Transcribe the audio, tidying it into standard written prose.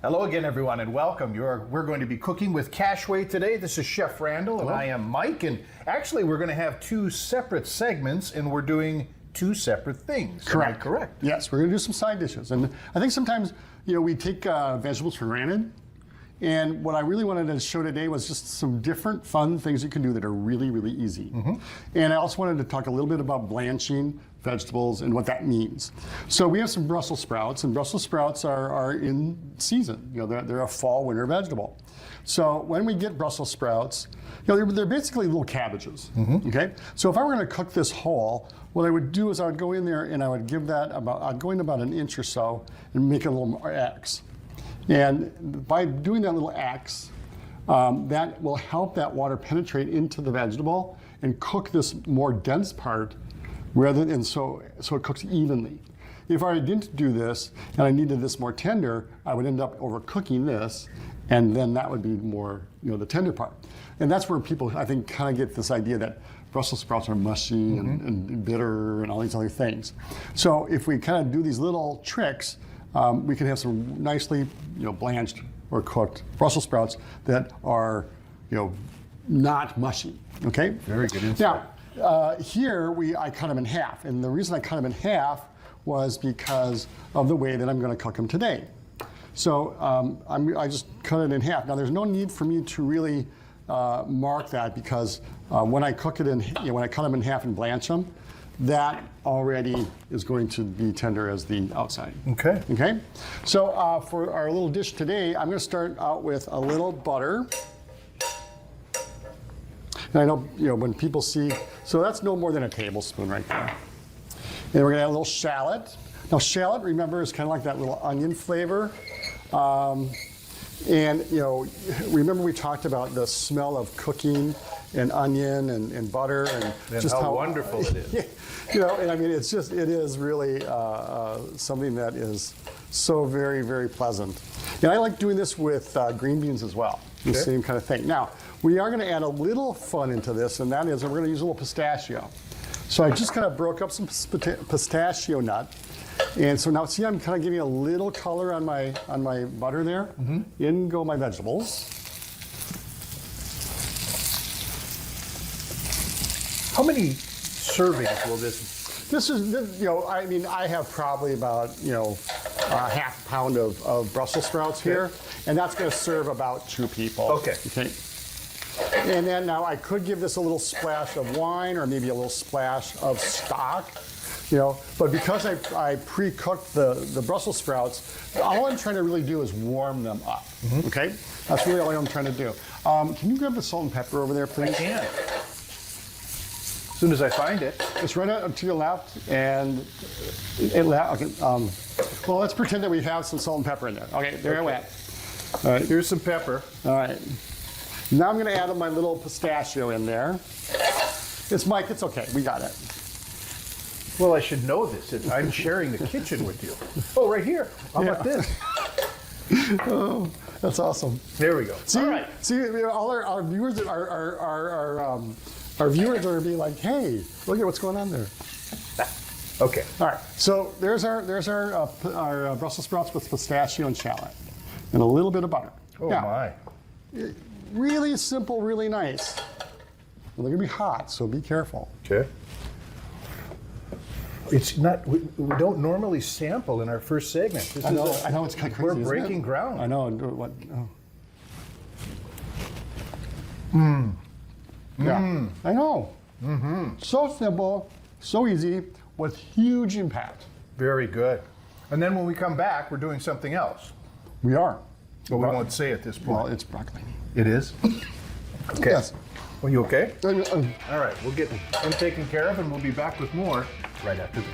Hello again, everyone, and welcome. We're going to be cooking with Cashway today. This is Chef Randall, and I am Mike. And actually, we're going to have two separate segments, and we're doing two separate things. Correct. Am I correct? Yes, we're going to do some side dishes. And I think sometimes, we take vegetables for granted. And what I really wanted to show today was just some different fun things you can do that are really, really easy. Mm-hmm. And I also wanted to talk a little bit about blanching vegetables and what that means. So we have some Brussels sprouts, and Brussels sprouts are in season. They're a fall, winter vegetable. So when we get Brussels sprouts, they're basically little cabbages. Mm-hmm. Okay. So if I were going to cook this whole, what I would do is I would go in there and I would give that I'd go in about an inch or so and make a little more X. And by doing that little X, that will help that water penetrate into the vegetable and cook this more dense part, so it cooks evenly. If I didn't do this and I needed this more tender, I would end up overcooking this, and then that would be more, the tender part. And that's where people, I think, kind of get this idea that Brussels sprouts are mushy and bitter and all these other things. So if we kind of do these little tricks, we can have some nicely, blanched or cooked Brussels sprouts that are, not mushy. Okay. Very good insight. Now, here I cut them in half, and the reason I cut them in half was because of the way that I'm going to cook them today. So I just cut it in half. Now, there's no need for me to really mark that because when I cook it when I cut them in half and blanch them, that already is going to be tender as the outside. Okay. Okay. So for our little dish today, I'm going to start out with a little butter. And I know, when people see, so that's no more than a tablespoon right there. And we're going to add a little shallot. Now, shallot, remember, is kind of like that little onion flavor. And, remember we talked about the smell of cooking and onion and butter and just how wonderful it is. And I mean, it is really something that is so very, very pleasant. And I like doing this with green beans as well. The same kind of thing. Now, we are going to add a little fun into this, and that is we're going to use a little pistachio. So I just kind of broke up some pistachio nut. And so now, see, I'm kind of giving a little color on my butter there. Mm-hmm. In go my vegetables. How many servings will this? This is, I mean, I have probably about, a half pound of Brussels sprouts here, and that's going to serve about 2 people. Okay. Okay. And then now I could give this a little splash of wine or maybe a little splash of stock. But because I pre-cooked the Brussels sprouts, all I'm trying to really do is warm them up. Mm-hmm. Okay, that's really all I'm trying to do. Can you grab the salt and pepper over there, please? I can. As soon as I find it. It's right out to your left, and okay. Well, let's pretend that we have some salt and pepper in there. Okay, there I went. All right, here's some pepper. All right. Now I'm going to add my little pistachio in there. It's Mike. It's okay. We got it. Well, I should know this. I'm sharing the kitchen with you. Oh, right here. How about this? Oh, that's awesome. There we go. See, all right. See, all our viewers our viewers are going to be like, hey, look at what's going on there. Okay. All right. So there's our Brussels sprouts with pistachio and shallot, and a little bit of butter. Oh my. Really simple, really nice. Well, they're going to be hot, so be careful. Okay. It's not. We don't normally sample in our first segment. I know it's kind of crazy. We're breaking ground. I know. What? Oh. Yeah. I know. Mm-hmm. So simple, so easy, with huge impact. Very good. And then when we come back, we're doing something else. We are. But we won't say at this point. Well, it's broccolini. It is? Okay. Yes. Well, you okay? All right, we'll get him taken care of, and we'll be back with more right after this.